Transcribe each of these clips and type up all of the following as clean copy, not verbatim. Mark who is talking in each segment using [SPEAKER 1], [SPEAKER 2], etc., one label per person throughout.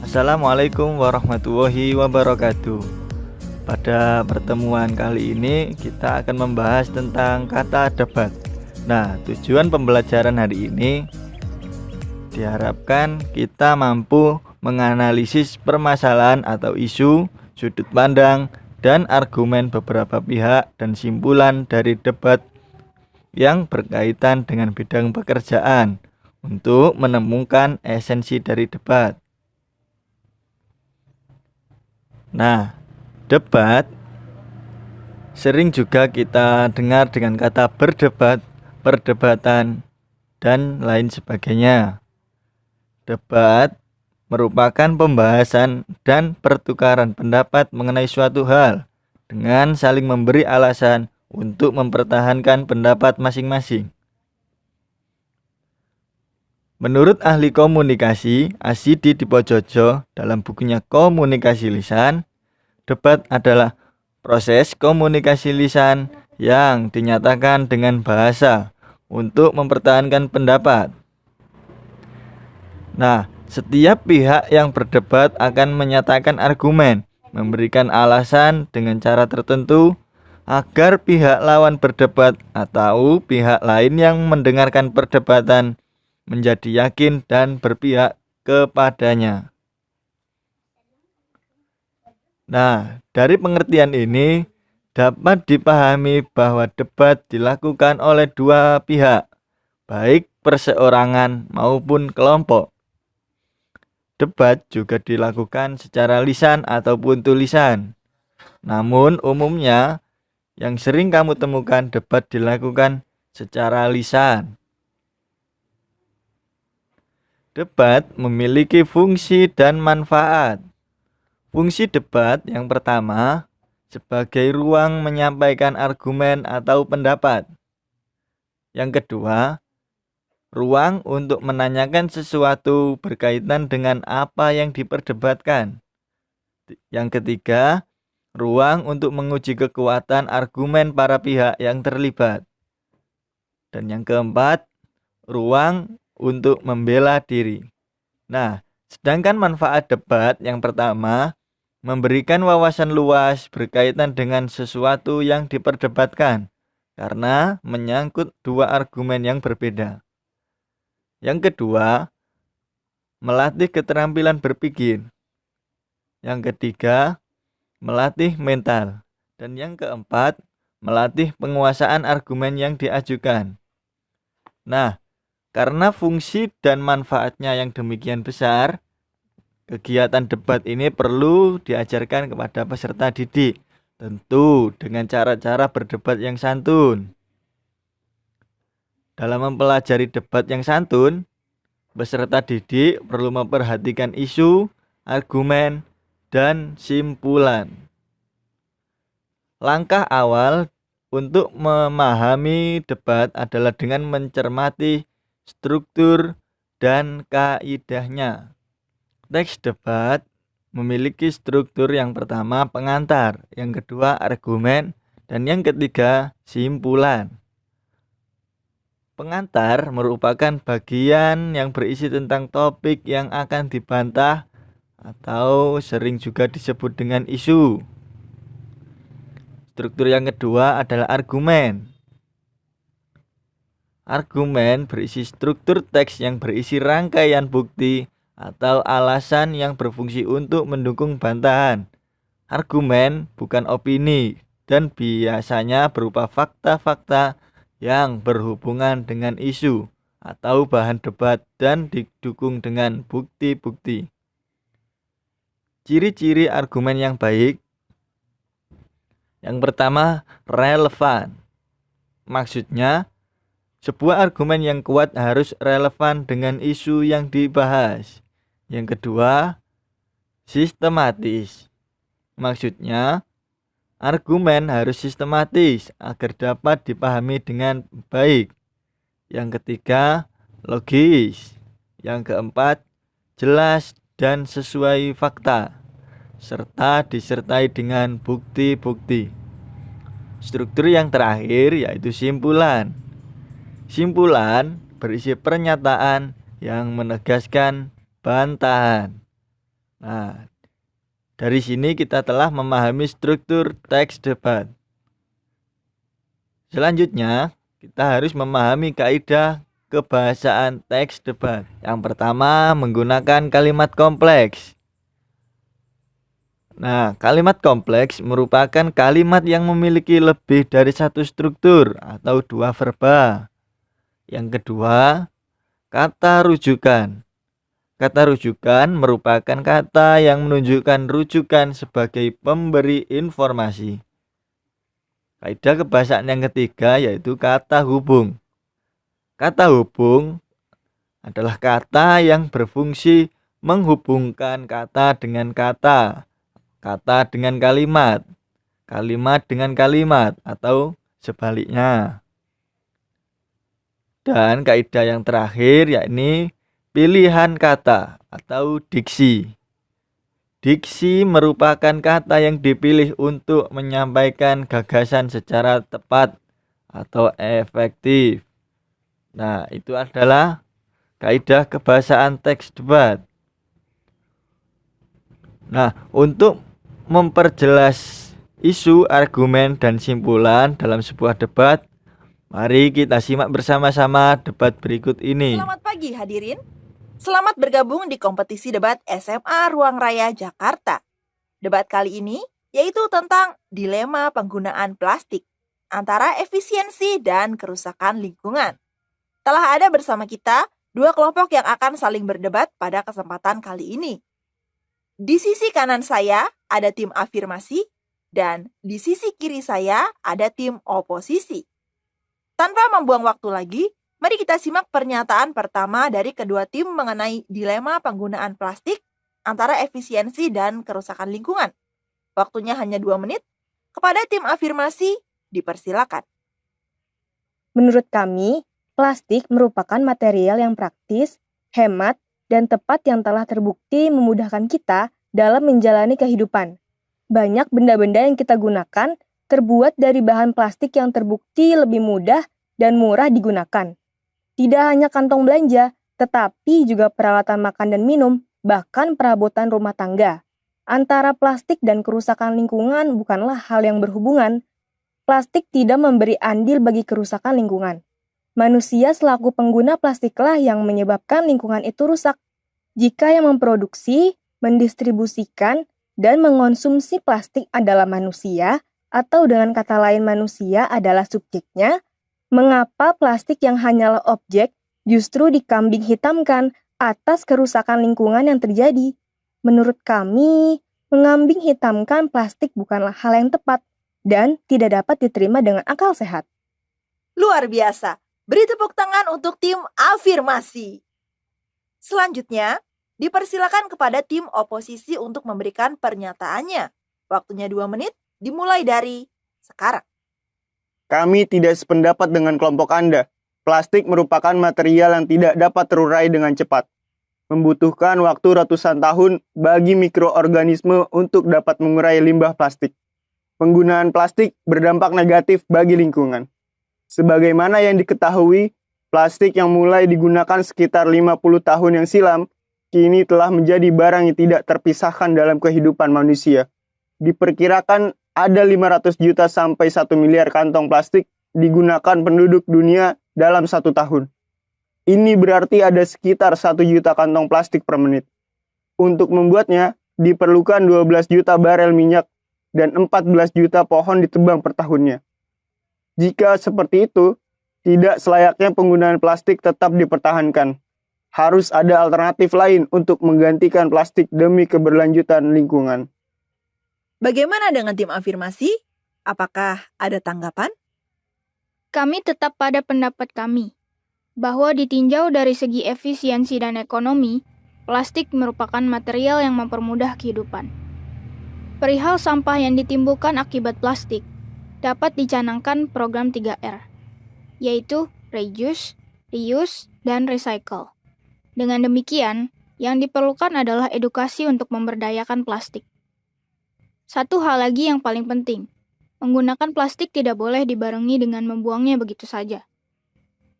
[SPEAKER 1] Assalamualaikum warahmatullahi wabarakatuh. Pada pertemuan kali ini kita akan membahas tentang kata debat. Nah, tujuan pembelajaran hari ini diharapkan kita mampu menganalisis permasalahan atau isu, sudut pandang, dan argumen beberapa pihak dan simpulan dari debat yang berkaitan dengan bidang pekerjaan untuk menemukan esensi dari debat. Nah, debat sering juga kita dengar dengan kata berdebat, perdebatan, dan lain sebagainya. Debat merupakan pembahasan dan pertukaran pendapat mengenai suatu hal dengan saling memberi alasan untuk mempertahankan pendapat masing-masing. Menurut ahli komunikasi Asidi Dipojojo dalam bukunya Komunikasi Lisan, debat adalah proses komunikasi lisan yang dinyatakan dengan bahasa untuk mempertahankan pendapat. Nah, setiap pihak yang berdebat akan menyatakan argumen, memberikan alasan dengan cara tertentu agar pihak lawan berdebat atau pihak lain yang mendengarkan perdebatan menjadi yakin dan berpihak kepadanya. Nah, dari pengertian ini dapat dipahami bahwa debat dilakukan oleh dua pihak, baik perseorangan maupun kelompok. Debat juga dilakukan secara lisan ataupun tulisan. Namun umumnya yang sering kamu temukan debat dilakukan secara lisan. Debat memiliki fungsi dan manfaat. Fungsi debat yang pertama sebagai ruang menyampaikan argumen atau pendapat. Yang kedua, ruang untuk menanyakan sesuatu berkaitan dengan apa yang diperdebatkan. Yang ketiga, ruang untuk menguji kekuatan argumen para pihak yang terlibat. Dan yang keempat, ruang untuk membela diri. Nah, sedangkan manfaat debat yang pertama memberikan wawasan luas berkaitan dengan sesuatu yang diperdebatkan karena menyangkut dua argumen yang berbeda. Yang kedua, melatih keterampilan berpikir. Yang ketiga, melatih mental. Dan yang keempat, melatih penguasaan argumen yang diajukan. Nah, karena fungsi dan manfaatnya yang demikian besar, kegiatan debat ini perlu diajarkan kepada peserta didik, tentu dengan cara-cara berdebat yang santun. Dalam mempelajari debat yang santun, peserta didik perlu memperhatikan isu, argumen, dan simpulan. Langkah awal untuk memahami debat adalah dengan mencermati struktur dan kaidahnya. Teks debat memiliki struktur yang pertama pengantar, yang kedua argumen, dan yang ketiga simpulan. Pengantar merupakan bagian yang berisi tentang topik yang akan dibantah atau sering juga disebut dengan isu. Struktur yang kedua adalah argumen. Argumen berisi struktur teks yang berisi rangkaian bukti atau alasan yang berfungsi untuk mendukung bantahan. Argumen bukan opini dan biasanya berupa fakta-fakta yang berhubungan dengan isu atau bahan debat dan didukung dengan bukti-bukti. Ciri-ciri argumen yang baik. Yang pertama, relevan. Maksudnya, sebuah argumen yang kuat harus relevan dengan isu yang dibahas. Yang kedua, sistematis. Maksudnya, argumen harus sistematis agar dapat dipahami dengan baik. Yang ketiga, logis. Yang keempat, jelas dan sesuai fakta, serta disertai dengan bukti-bukti. Struktur yang terakhir yaitu simpulan. Simpulan berisi pernyataan yang menegaskan bantahan. Nah, dari sini kita telah memahami struktur teks debat. Selanjutnya, kita harus memahami kaidah kebahasaan teks debat. Yang pertama, menggunakan kalimat kompleks. Nah, kalimat kompleks merupakan kalimat yang memiliki lebih dari satu struktur atau dua verba. Yang kedua, kata rujukan. Kata rujukan merupakan kata yang menunjukkan rujukan sebagai pemberi informasi. Kaidah kebahasaan yang ketiga yaitu kata hubung. Kata hubung adalah kata yang berfungsi menghubungkan kata dengan kata, kata dengan kalimat, kalimat dengan kalimat, atau sebaliknya. Dan kaidah yang terakhir yakni pilihan kata atau diksi. Diksi merupakan kata yang dipilih untuk menyampaikan gagasan secara tepat atau efektif. Nah, itu adalah kaidah kebahasaan teks debat. Nah, untuk memperjelas isu, argumen, dan simpulan dalam sebuah debat, mari kita simak bersama-sama debat berikut ini.
[SPEAKER 2] Selamat pagi hadirin. Selamat bergabung di kompetisi debat SMA Ruang Raya Jakarta. Debat kali ini yaitu tentang dilema penggunaan plastik antara efisiensi dan kerusakan lingkungan. Telah ada bersama kita dua kelompok yang akan saling berdebat pada kesempatan kali ini. Di sisi kanan saya ada tim afirmasi dan di sisi kiri saya ada tim oposisi. Tanpa membuang waktu lagi, mari kita simak pernyataan pertama dari kedua tim mengenai dilema penggunaan plastik antara efisiensi dan kerusakan lingkungan. Waktunya hanya 2 menit. Kepada tim afirmasi, dipersilakan.
[SPEAKER 3] Menurut kami, plastik merupakan material yang praktis, hemat, dan tepat yang telah terbukti memudahkan kita dalam menjalani kehidupan. Banyak benda-benda yang kita gunakan terbuat dari bahan plastik yang terbukti lebih mudah dan murah digunakan. Tidak hanya kantong belanja, tetapi juga peralatan makan dan minum, bahkan perabotan rumah tangga. Antara plastik dan kerusakan lingkungan bukanlah hal yang berhubungan. Plastik tidak memberi andil bagi kerusakan lingkungan. Manusia selaku pengguna plastiklah yang menyebabkan lingkungan itu rusak. Jika yang memproduksi, mendistribusikan, dan mengonsumsi plastik adalah manusia, atau dengan kata lain manusia adalah subjeknya, mengapa plastik yang hanyalah objek justru dikambing hitamkan atas kerusakan lingkungan yang terjadi? Menurut kami, mengambing hitamkan plastik bukanlah hal yang tepat dan tidak dapat diterima dengan akal sehat.
[SPEAKER 2] Luar biasa. Beri tepuk tangan untuk tim afirmasi. Selanjutnya, dipersilakan kepada tim oposisi untuk memberikan pernyataannya. Waktunya 2 menit, dimulai dari sekarang.
[SPEAKER 4] Kami tidak sependapat dengan kelompok Anda. Plastik merupakan material yang tidak dapat terurai dengan cepat. Membutuhkan waktu ratusan tahun bagi mikroorganisme untuk dapat mengurai limbah plastik. Penggunaan plastik berdampak negatif bagi lingkungan. Sebagaimana yang diketahui, plastik yang mulai digunakan sekitar 50 tahun yang silam, kini telah menjadi barang yang tidak terpisahkan dalam kehidupan manusia. Diperkirakan ada 500 juta sampai 1 miliar kantong plastik digunakan penduduk dunia dalam 1 tahun. Ini berarti ada sekitar 1 juta kantong plastik per menit. Untuk membuatnya, diperlukan 12 juta barel minyak dan 14 juta pohon ditebang per tahunnya. Jika seperti itu, tidak selayaknya penggunaan plastik tetap dipertahankan. Harus ada alternatif lain untuk menggantikan plastik demi keberlanjutan lingkungan.
[SPEAKER 2] Bagaimana dengan tim afirmasi? Apakah ada tanggapan?
[SPEAKER 5] Kami tetap pada pendapat kami, bahwa ditinjau dari segi efisiensi dan ekonomi, plastik merupakan material yang mempermudah kehidupan. Perihal sampah yang ditimbulkan akibat plastik, dapat dicanangkan program 3R, yaitu reduce, reuse, dan recycle. Dengan demikian, yang diperlukan adalah edukasi untuk memberdayakan plastik. Satu hal lagi yang paling penting, menggunakan plastik tidak boleh dibarengi dengan membuangnya begitu saja.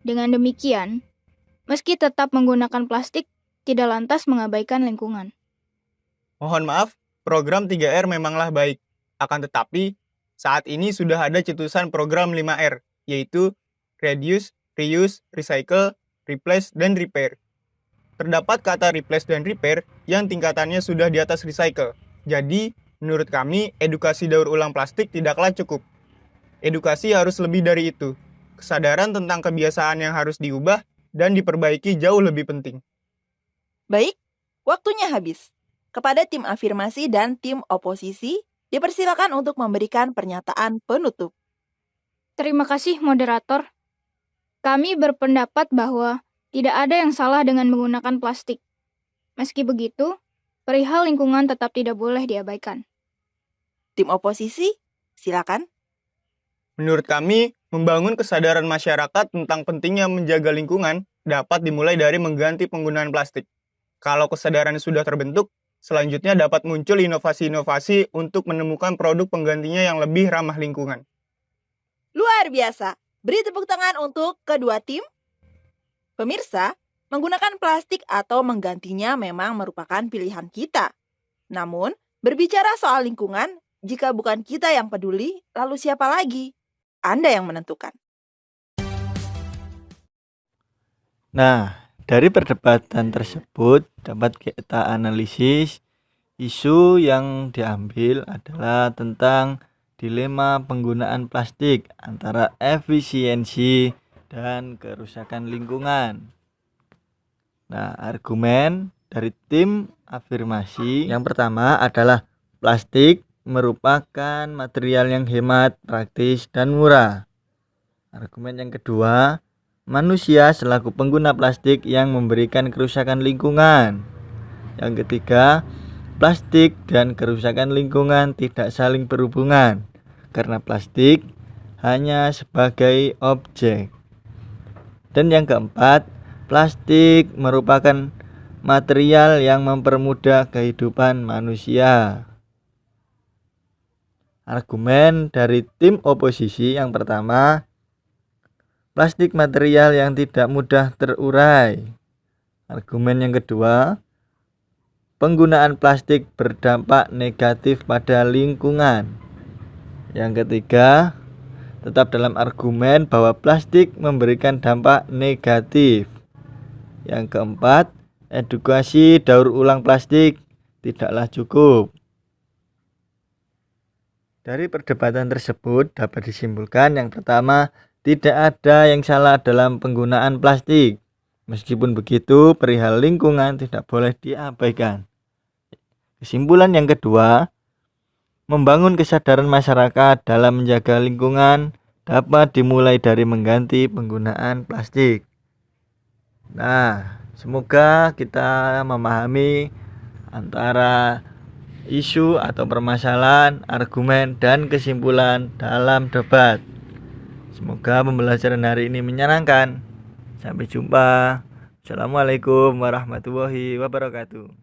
[SPEAKER 5] Dengan demikian, meski tetap menggunakan plastik, tidak lantas mengabaikan lingkungan.
[SPEAKER 4] Mohon maaf, program 3R memanglah baik. Akan tetapi, saat ini sudah ada cetusan program 5R, yaitu Reduce, Reuse, Recycle, Replace, dan Repair. Terdapat kata replace dan repair yang tingkatannya sudah di atas recycle. Jadi, menurut kami, edukasi daur ulang plastik tidaklah cukup. Edukasi harus lebih dari itu. Kesadaran tentang kebiasaan yang harus diubah dan diperbaiki jauh lebih penting.
[SPEAKER 2] Baik, waktunya habis. Kepada tim afirmasi dan tim oposisi, dipersilakan untuk memberikan pernyataan penutup.
[SPEAKER 5] Terima kasih, moderator. Kami berpendapat bahwa tidak ada yang salah dengan menggunakan plastik. Meski begitu, perihal lingkungan tetap tidak boleh diabaikan.
[SPEAKER 2] Tim oposisi, silakan.
[SPEAKER 4] Menurut kami, membangun kesadaran masyarakat tentang pentingnya menjaga lingkungan dapat dimulai dari mengganti penggunaan plastik. Kalau kesadaran sudah terbentuk, selanjutnya dapat muncul inovasi-inovasi untuk menemukan produk penggantinya yang lebih ramah lingkungan.
[SPEAKER 2] Luar biasa. Beri tepuk tangan untuk kedua tim. Pemirsa, menggunakan plastik atau menggantinya memang merupakan pilihan kita. Namun, berbicara soal lingkungan, jika bukan kita yang peduli, lalu siapa lagi? Anda yang menentukan.
[SPEAKER 1] Nah, dari perdebatan tersebut dapat kita analisis isu yang diambil adalah tentang dilema penggunaan plastik antara efisiensi dan kerusakan lingkungan. Nah, argumen dari tim afirmasi yang pertama adalah plastik merupakan material yang hemat, praktis, dan murah. Argumen yang kedua, manusia selaku pengguna plastik yang memberikan kerusakan lingkungan. Yang ketiga, plastik dan kerusakan lingkungan tidak saling berhubungan karena plastik hanya sebagai objek. Dan yang keempat, plastik merupakan material yang mempermudah kehidupan manusia. Argumen dari tim oposisi yang pertama, plastik material yang tidak mudah terurai. Argumen yang kedua, penggunaan plastik berdampak negatif pada lingkungan. Yang ketiga, tetap dalam argumen bahwa plastik memberikan dampak negatif. Yang keempat, edukasi daur ulang plastik tidaklah cukup. Dari perdebatan tersebut dapat disimpulkan yang pertama, tidak ada yang salah dalam penggunaan plastik. Meskipun begitu, perihal lingkungan tidak boleh diabaikan. Kesimpulan yang kedua, membangun kesadaran masyarakat dalam menjaga lingkungan dapat dimulai dari mengganti penggunaan plastik. Nah, semoga kita memahami antara isu atau permasalahan, argumen, dan kesimpulan dalam debat. Semoga pembelajaran hari ini menyenangkan. Sampai jumpa. Assalamualaikum warahmatullahi wabarakatuh.